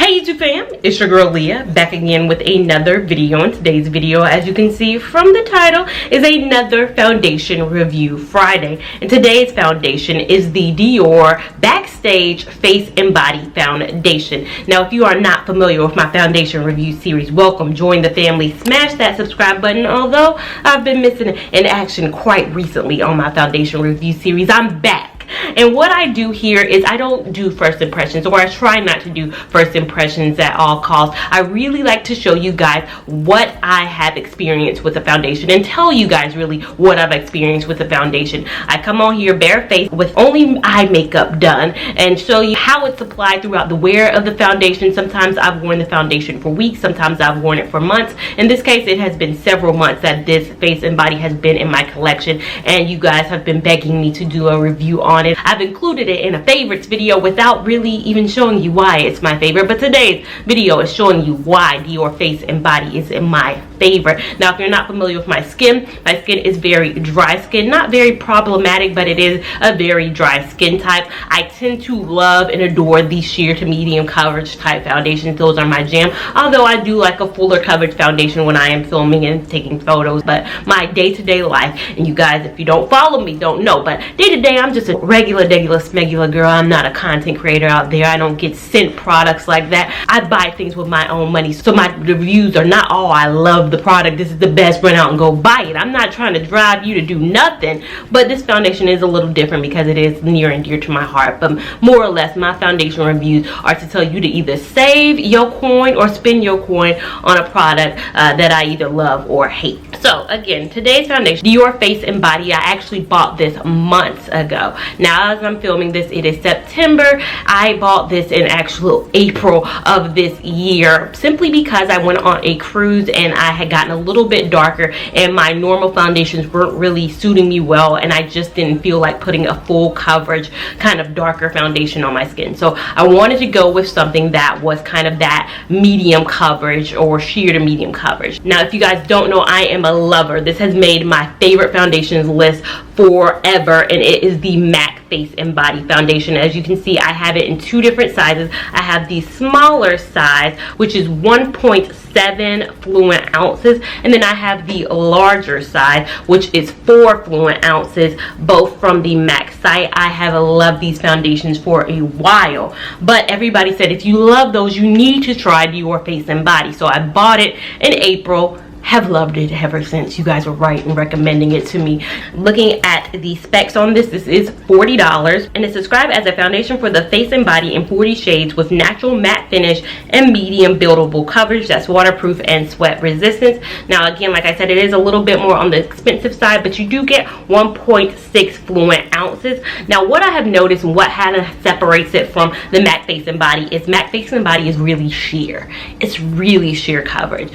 Hey YouTube fam, it's your girl Leah back again with another video. In today's video, as you can see from the title, is another foundation review Friday. And today's foundation is the Dior Backstage Face and Body Foundation. Now if you are not familiar with my foundation review series, welcome, join the family, smash that subscribe button. Although I've been missing in action quite recently on my foundation review series, I'm back. And what I do here is I don't do first impressions, or I try not to do first impressions at all costs. I really like to show you guys what I have experienced with the foundation and tell you guys really what I've experienced with the foundation. I come on here barefaced with only eye makeup done and show you how it's applied throughout the wear of the foundation. Sometimes I've worn the foundation for weeks, sometimes I've worn it for months. In this case, it has been several months that this face and body has been in my collection, and you guys have been begging me to do a review on it. I've included it in a favorites video without really even showing you why it's my favorite, but today's video is showing you why Dior Face and Body is in my favorite. Now if you're not familiar with my skin is very dry skin, not very problematic, but it is a very dry skin type. I tend to love and adore these sheer to medium coverage type foundations. Those are my jam, although I do like a fuller coverage foundation when I am filming and taking photos. But my day-to-day life, and you guys, if you don't follow me, don't know, but day-to-day I'm just a regular smegula girl. I'm not a content creator out there. I don't get sent products like that. I buy things with my own money, so my reviews are not, oh, I love the product, this is the best, run out and go buy it. I'm not trying to drive you to do nothing, but this foundation is a little different because it is near and dear to my heart. But more or less, my foundation reviews are to tell you to either save your coin or spend your coin on a product that I either love or hate. So again, today's foundation, Dior Face and Body, I actually bought this months ago. Now as I'm filming this, it is September. I bought this in actual April of this year, simply because I went on a cruise and I had gotten a little bit darker and my normal foundations weren't really suiting me well, and I just didn't feel like putting a full coverage kind of darker foundation on my skin. So I wanted to go with something that was kind of that medium coverage or sheer to medium coverage. Now if you guys don't know, I am a lover. This has made my favorite foundations list forever, and it is the MAC Face and Body Foundation. As you can see, I have it in two different sizes. I have the smaller size, which is 1.7 fluent ounces, and then I have the larger size, which is 4 fluent ounces, both from the MAC site. I have loved these foundations for a while, but everybody said if you love those, you need to try Dior Face and Body. So I bought it in April, have loved it ever since. You guys were right in recommending it to me. Looking at the specs on this, this is $40, and it's described as a foundation for the face and body in 40 shades with natural matte finish and medium buildable coverage that's waterproof and sweat resistance. Now again, like I said, it is a little bit more on the expensive side, but you do get 1.6 fluent ounces. Now what I have noticed and what kind of separates it from the MAC Face and Body is MAC Face and Body is really sheer. It's really sheer coverage.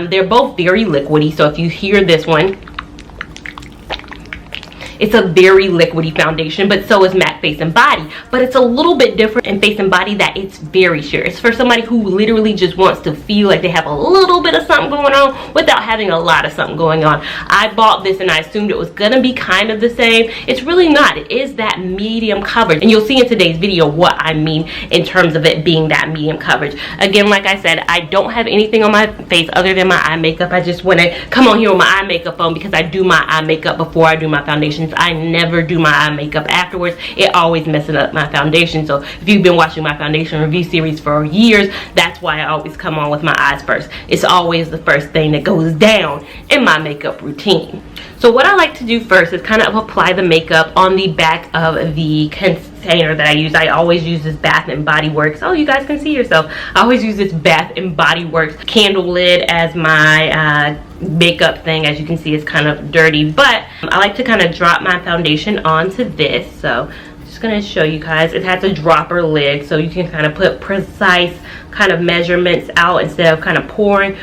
They're both very liquidy, so if you hear this one, it's a very liquidy foundation, but so is MAC Face and Body. But it's a little bit different in Face and Body that it's very sheer. It's for somebody who literally just wants to feel like they have a little bit of something going on without having a lot of something going on. I bought this and I assumed it was gonna be kind of the same. It's really not. It is that medium coverage, and you'll see in today's video what I mean in terms of it being that medium coverage. Again, like I said, I don't have anything on my face other than my eye makeup. I just want to come on here with my eye makeup on because I do my eye makeup before I do my foundations. I never do my eye makeup afterwards. It always messes up my foundation. So if you've been watching my foundation review series for years, that's why I always come on with my eyes first. It's always the first thing that goes down in my makeup routine. So what I like to do first is kind of apply the makeup on the back of the container that I use. I always use this Bath and Body Works. Oh, you guys can see yourself. I always use this Bath and Body Works candle lid as my makeup thing. As you can see, it's kind of dirty, but I like to kind of drop my foundation onto this. So I'm just going to show you guys. It has a dropper lid, so you can kind of put precise kind of measurements out instead of kind of pouring.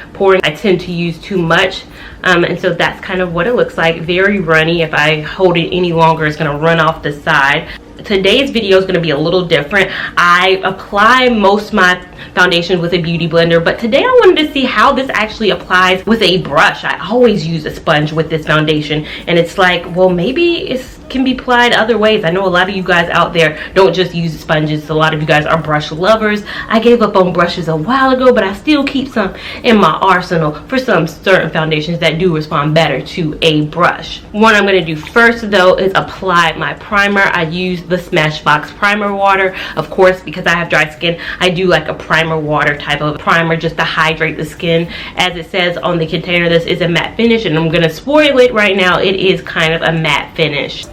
I tend to use too much, and so that's kind of what it looks like. Very runny. If I hold it any longer, it's going to run off the side. Today's video is going to be a little different. I apply most of my foundation with a beauty blender, but today I wanted to see how this actually applies with a brush. I always use a sponge with this foundation, and it's like, well, maybe it's can be applied other ways. I know a lot of you guys out there don't just use sponges. A lot of you guys are brush lovers. I gave up on brushes a while ago, but I still keep some in my arsenal for some certain foundations that do respond better to a brush. What I'm going to do first though is apply my primer. I use the Smashbox primer water, of course, because I have dry skin. I do like a primer water type of primer just to hydrate the skin. As it says on the container, this is a matte finish, and I'm going to spoil it right now. It is kind of a matte finish.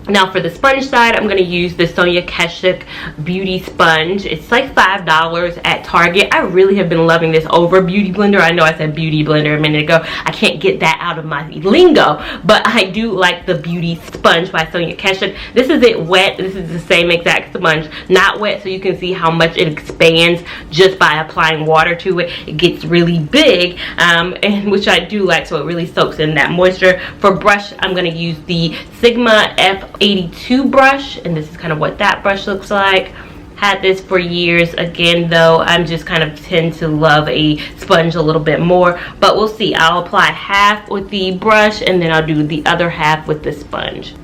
Now for the sponge side, I'm going to use the Sonia Kashuk Beauty Sponge. It's like $5 at Target. I really have been loving this over Beauty Blender. I know I said Beauty Blender a minute ago. I can't get that out of my lingo, but I do like the Beauty Sponge by Sonia Kashuk. This is it wet. This is the same exact sponge, not wet, so you can see how much it expands just by applying water to it. It gets really big, and which I do like, so it really soaks in that moisture. For brush, I'm going to use the Sigma F82 brush, and this is kind of what that brush looks like. Had this for years. Again though, I'm just kind of tend to love a sponge a little bit more, but we'll see. I'll apply half with the brush and then I'll do the other half with the sponge.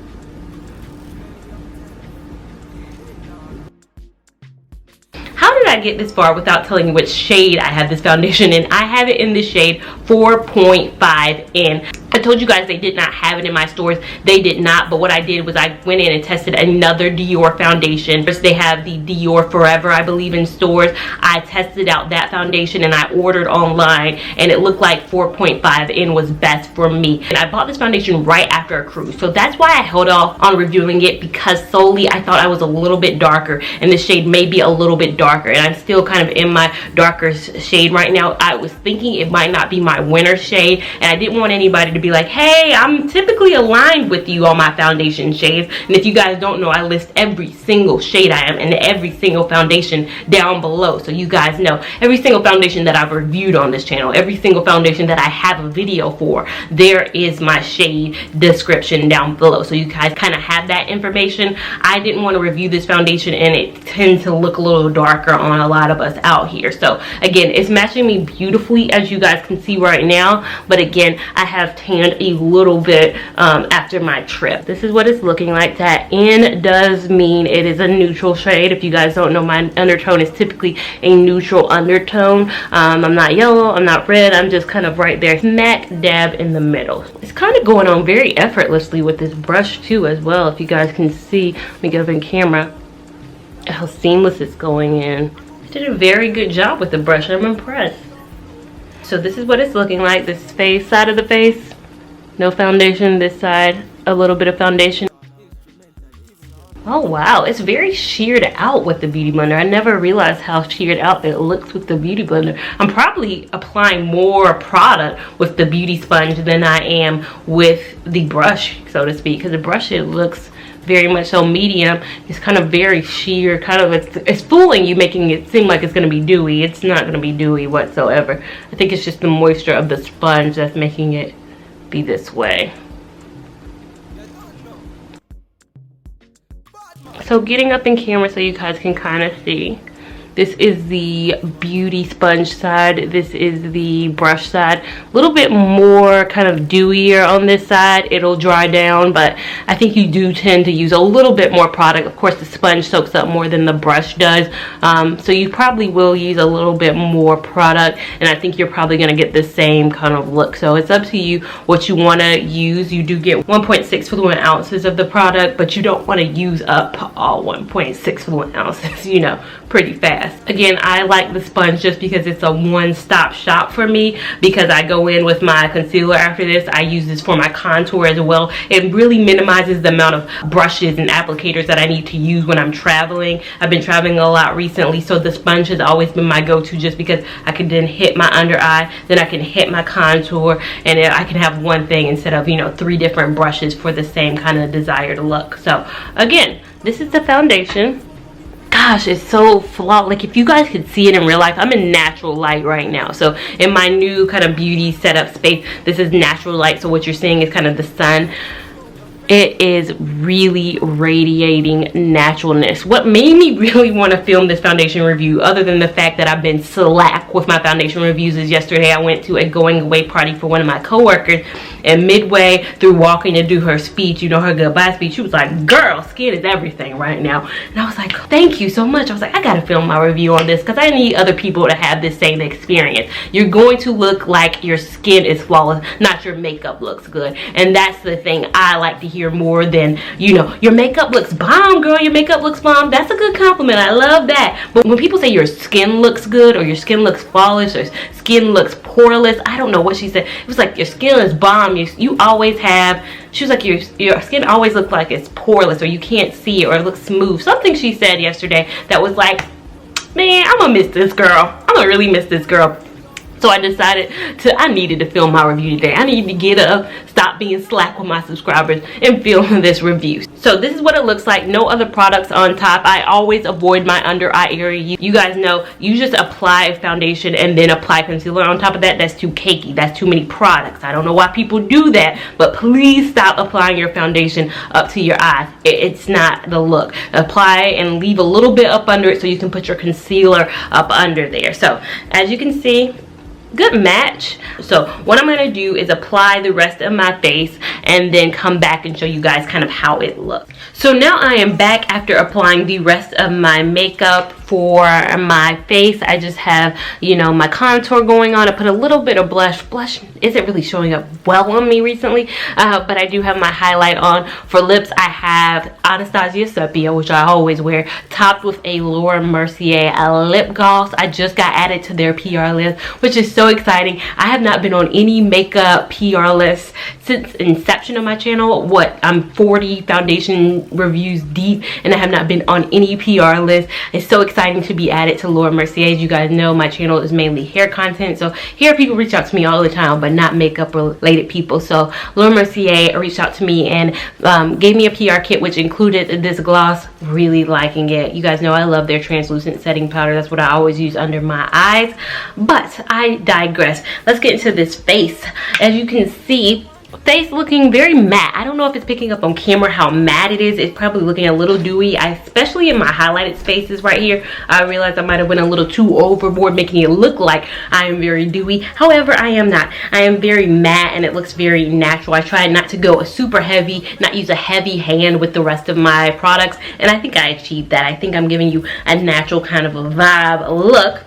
How did I get this far without telling you which shade I have this foundation in? I have it in the shade 4.5 in. I told you guys they did not have it in my stores. They did not, but what I did was I went in and tested another Dior foundation. First, they have the Dior Forever, I believe, in stores. I tested out that foundation and I ordered online, and it looked like 4.5 in was best for me. And I bought this foundation right after a cruise, so that's why I held off on reviewing it, because solely I thought I was a little bit darker and the shade may be a little bit darker, and I'm still kind of in my darker shade right now. I was thinking it might not be my winter shade, and I didn't want anybody to be like, hey, I'm typically aligned with you on my foundation shades. And if you guys don't know, I list every single shade I am and every single foundation down below, so you guys know every single foundation that I've reviewed on this channel, every single foundation that I have a video for, there is my shade description down below, so you guys kind of have that information. I didn't want to review this foundation and it tends to look a little darker on a lot of us out here. So again, it's matching me beautifully, as you guys can see right now, but again, I have tanned a little bit after my trip. This is what it's looking like. That N does mean it is a neutral shade. If you guys don't know, my undertone is typically a neutral undertone. I'm not yellow, I'm not red, I'm just kind of right there, smack dab in the middle. It's kind of going on very effortlessly with this brush too as well. If you guys can see, let me get up in camera, how seamless it's going in. I did a very good job with the brush. I'm impressed. So this is what it's looking like. This face, side of the face, no foundation. This side, a little bit of foundation. Oh wow, it's very sheared out with the Beauty Blender. I never realized how sheared out it looks with the Beauty Blender. I'm probably applying more product with the Beauty Sponge than I am with the brush, so to speak, because the brush, it looks very much so medium. It's kind of very sheer, kind of, it's fooling you, making it seem like it's going to be dewy. It's not going to be dewy whatsoever. I think it's just the moisture of the sponge that's making it be this way. So getting up in camera so you guys can kind of see. This is the beauty sponge side. This is the brush side. A little bit more kind of dewier on this side. It'll dry down, but I think you do tend to use a little bit more product. Of course, the sponge soaks up more than the brush does. So you probably will use a little bit more product, and I think you're probably going to get the same kind of look. So it's up to you what you want to use. You do get 1.6 fluid ounces of the product, but you don't want to use up all 1.6 fluid ounces, you know, pretty fast. Again, I like the sponge just because it's a one-stop shop for me, because I go in with my concealer after this. I use this for my contour as well. It really minimizes the amount of brushes and applicators that I need to use when I'm traveling. I've been traveling a lot recently, so the sponge has always been my go-to, just because I can then hit my under eye, then I can hit my contour, and I can have one thing instead of, you know, 3 different brushes for the same kind of desired look. So again, this is the foundation. Gosh, it's so flawed. Like, if you guys could see it in real life, I'm in natural light right now. So in my new kind of beauty setup space, this is natural light. So what you're seeing is kind of the sun. It is really radiating naturalness. What made me really want to film this foundation review, other than the fact that I've been slack with my foundation reviews, is yesterday I went to a going away party for one of my coworkers, and midway through walking to do her speech, you know, her goodbye speech, she was like, girl, skin is everything right now. And I was like, thank you so much. I was like, I gotta film my review on this because I need other people to have this same experience. You're going to look like your skin is flawless, not your makeup looks good. And that's the thing I like to hear more than, you know, your makeup looks bomb, girl, your makeup looks bomb. That's a good compliment. I love that. But when people say your skin looks good, or your skin looks flawless, or skin looks poreless, I don't know what she said. It was like, your skin is bomb. You always have, she was like, your skin always looks like it's poreless, or you can't see it, or it looks smooth. Something she said yesterday that was like, man, I'm gonna miss this girl. I'm gonna really miss this girl. So I decided I needed to film my review today. I need to get up, stop being slack with my subscribers, and film this review. So this is what it looks like. No other products on top. I always avoid my under eye area. You guys know, you just apply foundation and then apply concealer on top of that. That's too cakey. That's too many products. I don't know why people do that, but please stop applying your foundation up to your eyes. It's not the look. Apply and leave a little bit up under it so you can put your concealer up under there. So as you can see, good match. So what I'm going to do is apply the rest of my face and then come back and show you guys kind of how it looks. So now I am back after applying the rest of my makeup for my face. I just have, you know, my contour going on. I put a little bit of blush. Blush isn't really showing up well on me recently, but I do have my highlight on. For lips, I have Anastasia Sepia, which I always wear, topped with a Laura Mercier lip gloss. I just got added to their PR list, which is so exciting. I have not been on any makeup PR list since inception of my channel. What, I'm 40 foundation reviews deep, and I have not been on any PR list. It's so exciting to be added to Laura Mercier. As you guys know, my channel is mainly hair content, so hair people reach out to me all the time, but not makeup related people. So Laura Mercier reached out to me and gave me a PR kit, which included this gloss. Really liking it. You guys know I love their translucent setting powder. That's what I always use under my eyes, but I digress. Let's get into this face. As you can see, face looking very matte. I don't know if it's picking up on camera how matte it is. It's probably looking a little dewy. Especially in my highlighted spaces right here, I realized I might have went a little too overboard, making it look like I am very dewy. However, I am not. I am very matte, and it looks very natural. I tried not to go super heavy, not use a heavy hand with the rest of my products, and I think I achieved that. I think I'm giving you a natural kind of a vibe look.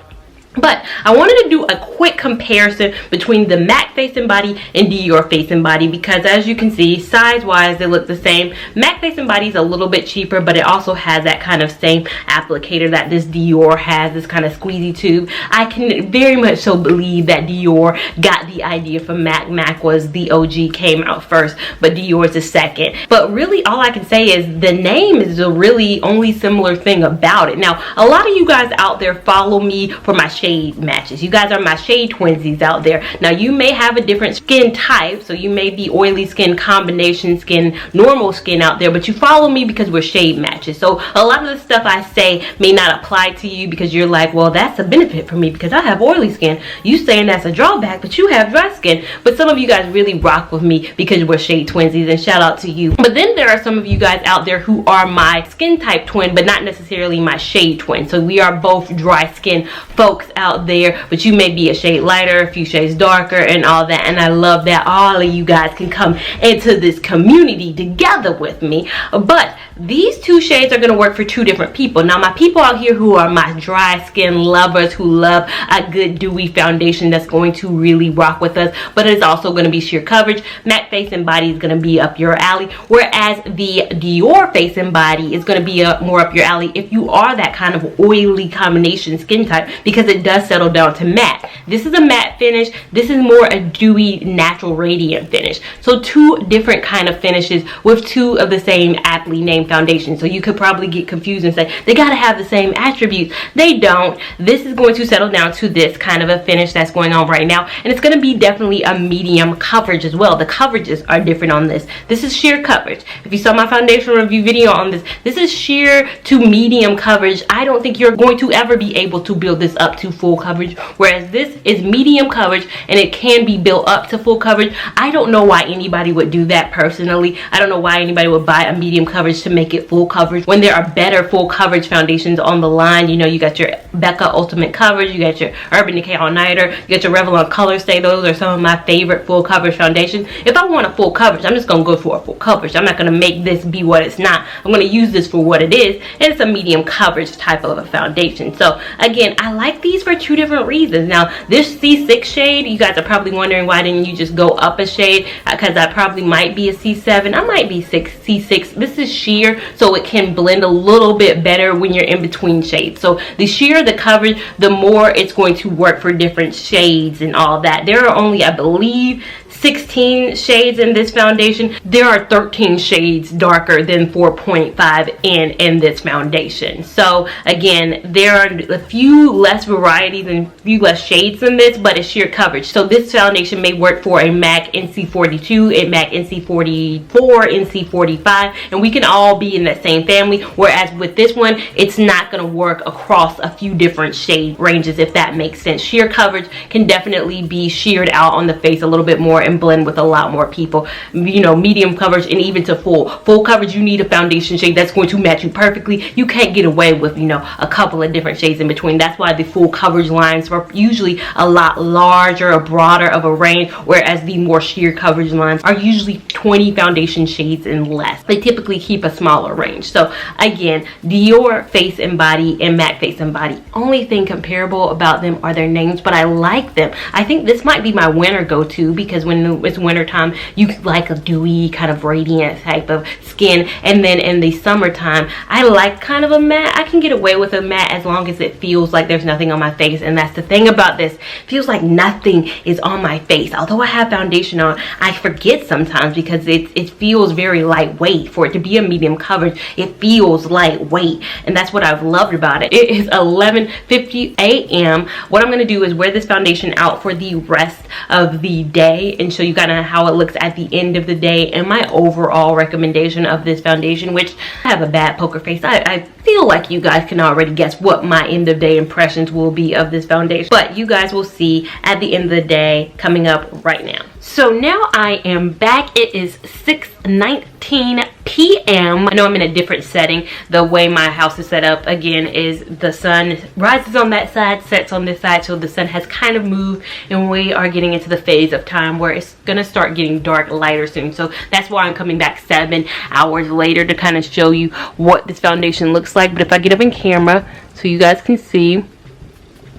But I wanted to do a quick comparison between the MAC Face and Body and Dior Face and Body, because as you can see, size wise they look the same. MAC Face and Body is a little bit cheaper, but it also has that kind of same applicator that this Dior has, this kind of squeezy tube. I can very much so believe that Dior got the idea from MAC. MAC was the OG, came out first, but Dior is the second. But really all I can say is the name is the really only similar thing about it. Now, a lot of you guys out there follow me for my shade matches. You guys are my shade twinsies out there. Now you may have a different skin type, so you may be oily skin, combination skin, normal skin out there, but you follow me because we're shade matches. So a lot of the stuff I say may not apply to you because you're like, well, that's a benefit for me because I have oily skin. You saying that's a drawback, but you have dry skin. But some of you guys really rock with me because we're shade twinsies, and shout out to you. But then there are some of you guys out there who are my skin type twin, but not necessarily my shade twin. So we are both dry skin folks out there, but you may be a shade lighter, a few shades darker, and all that. And I love that all of you guys can come into this community together with me. But these two shades are going to work for two different people. Now my people out here who are my dry skin lovers, who love a good dewy foundation that's going to really rock with us, but it's also going to be sheer coverage, MAC Face and Body is going to be up your alley, whereas the Dior Face and Body is going to be more up your alley if you are that kind of oily combination skin type, because it does settle down to matte. This is a matte finish. This is more a dewy, natural, radiant finish. So two different kind of finishes with two of the same aptly named foundations. So you could probably get confused and say they gotta have the same attributes. They don't. This is going to settle down to this kind of a finish that's going on right now, and it's going to be definitely a medium coverage as well. The coverages are different on this. This is sheer coverage. If you saw my foundation review video on this, this is sheer to medium coverage. I don't think you're going to ever be able to build this up to to full coverage, whereas this is medium coverage and it can be built up to full coverage. I don't know why anybody would do that personally. I don't know why anybody would buy a medium coverage to make it full coverage when there are better full coverage foundations on the line. You know, you got your Becca Ultimate Coverage, you got your Urban Decay All Nighter, you got your Revlon Colorstay. Those are some of my favorite full coverage foundations. If I want a full coverage, I'm just gonna go for a full coverage. I'm not gonna make this be what it's not. I'm gonna use this for what it is, and it's a medium coverage type of a foundation. So again, I like these for two different reasons. Now this C6 shade, you guys are probably wondering why didn't you just go up a shade, because I probably might be a C7, I might be C6. This is sheer, so it can blend a little bit better when you're in between shades. So the sheer the coverage, the more it's going to work for different shades and all that. There are only, I believe, 16 shades in this foundation. There are 13 shades darker than 4.5 in this foundation. So again, there are a few less varieties and a few less shades in this, but it's sheer coverage. So this foundation may work for a MAC NC42, a MAC NC44, NC45, and we can all be in that same family. Whereas with this one, it's not going to work across a few different shade ranges, if that makes sense. Sheer coverage can definitely be sheared out on the face a little bit more and blend with a lot more people. You know, medium coverage and even to full coverage, you need a foundation shade that's going to match you perfectly. You can't get away with, you know, a couple of different shades in between. That's why the full coverage lines are usually a lot larger or broader of a range, whereas the more sheer coverage lines are usually 20 foundation shades and less. They typically keep a smaller range. So again, Dior Face and Body and MAC Face and Body, only thing comparable about them are their names, but I like them. I think this might be my winter go-to, because when it's winter time, you like a dewy kind of radiant type of skin, and then in the summertime, I like kind of a matte. I can get away with a matte as long as it feels like there's nothing on my face, and that's the thing about this. It feels like nothing is on my face. Although I have foundation on, I forget sometimes because it feels very lightweight. For it to be a medium coverage, it feels lightweight, and that's what I've loved about it. It is 11:50 a.m. What I'm going to do is wear this foundation out for the rest of the day and show you kind of how it looks at the end of the day and my overall recommendation of this foundation, which I have a bad poker face. I feel like you guys can already guess what my end of day impressions will be of this foundation, but you guys will see at the end of the day coming up right now. So now I am back. It is 6:19 p.m. I know I'm in a different setting. The way my house is set up again is the sun rises on that side, sets on this side, so the sun has kind of moved, and we are getting into the phase of time where it's gonna start getting dark lighter soon. So that's why I'm coming back 7 hours later to kind of show you what this foundation looks like. But if I get up in camera so you guys can see,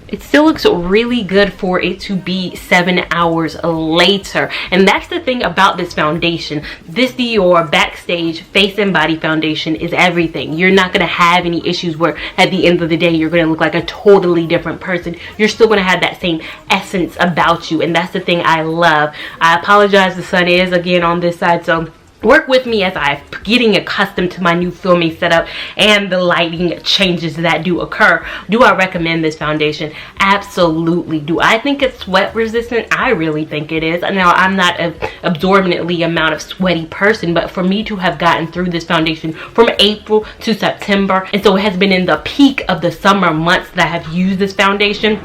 it still looks really good for it to be 7 hours later. And that's the thing about this foundation. This Dior Backstage Face and Body Foundation is everything. You're not going to have any issues where at the end of the day you're going to look like a totally different person. You're still going to have that same essence about you, and that's the thing I love. I apologize, the sun is again on this side, so work with me as I'm getting accustomed to my new filming setup and the lighting changes that do occur. Do I recommend this foundation? Absolutely. Do I think it's sweat resistant? I really think it is. Now, I'm not an absorbently amount of sweaty person, but for me to have gotten through this foundation from April to September, and so it has been in the peak of the summer months that I have used this foundation,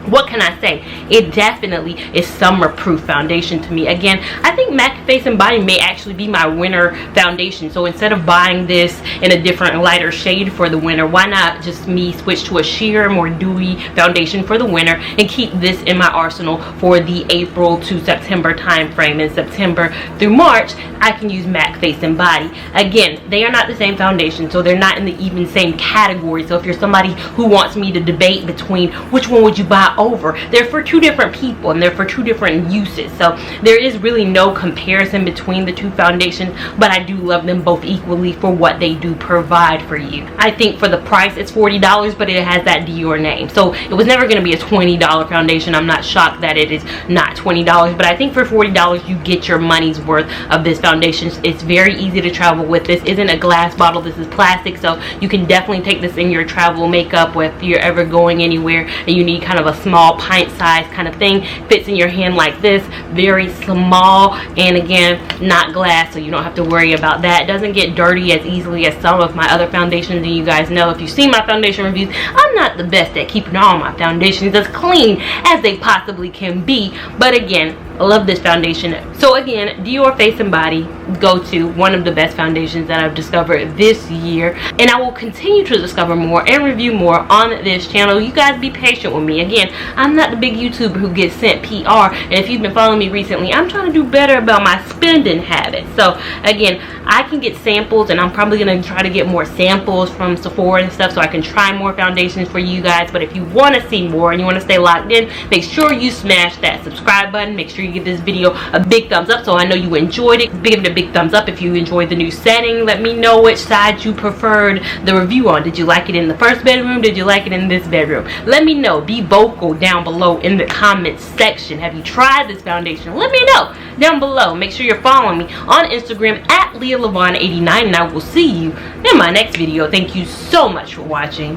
what can I say? It definitely is summer proof foundation to me. Again, I think MAC Face and Body may actually be my winter foundation. So instead of buying this in a different lighter shade for the winter, why not just me switch to a sheer, more dewy foundation for the winter and keep this in my arsenal for the April to September time frame. In September through March, I can use MAC Face and Body. Again, they are not the same foundation, so they're not in the even same category. So if you're somebody who wants me to debate between which one would you buy over, they're for two different people and they're for two different uses. So there is really no comparison between the two foundations, but I do love them both equally for what they do provide for you. I think for the price it's $40, but it has that Dior name, so it was never going to be a $20 foundation. I'm not shocked that it is not $20, but I think for $40 you get your money's worth of this foundation. It's very easy to travel with. This isn't a glass bottle, this is plastic, so you can definitely take this in your travel makeup if you're ever going anywhere and you need kind of a small pint size kind of thing. Fits in your hand like this, very small, and again, not glass, so you don't have to worry about that. It doesn't get dirty as easily as some of my other foundations, and you guys know, if you see my foundation reviews, I'm not the best at keeping all my foundations as clean as they possibly can be. But again, I love this foundation. So again, Dior Face and Body, go to one of the best foundations that I've discovered this year, and I will continue to discover more and review more on this channel. You guys be patient with me. Again, I'm not the big YouTuber who gets sent PR, and if you've been following me recently, I'm trying to do better about my spending habits. So again, I can get samples, and I'm probably going to try to get more samples from Sephora and stuff so I can try more foundations for you guys. But if you want to see more and you want to stay locked in, make sure you smash that subscribe button. Make sure you give this video a big thumbs up so I know you enjoyed it. Give it a big thumbs up if you enjoyed the new setting. Let me know which side you preferred the review on. Did you like it in the first bedroom? Did you like it in this bedroom? Let me know. Be vocal down below in the comments section. Have you tried this foundation? Let me know down below. Make sure you're following me on Instagram at Lia Lavon 89, and I will see you in my next video. Thank you so much for watching.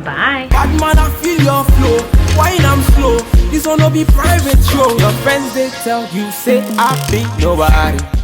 Bye. Bad man, I feel your flow. Wine, I'm slow. This one no be private show. Your friends, they tell you, say I be nobody.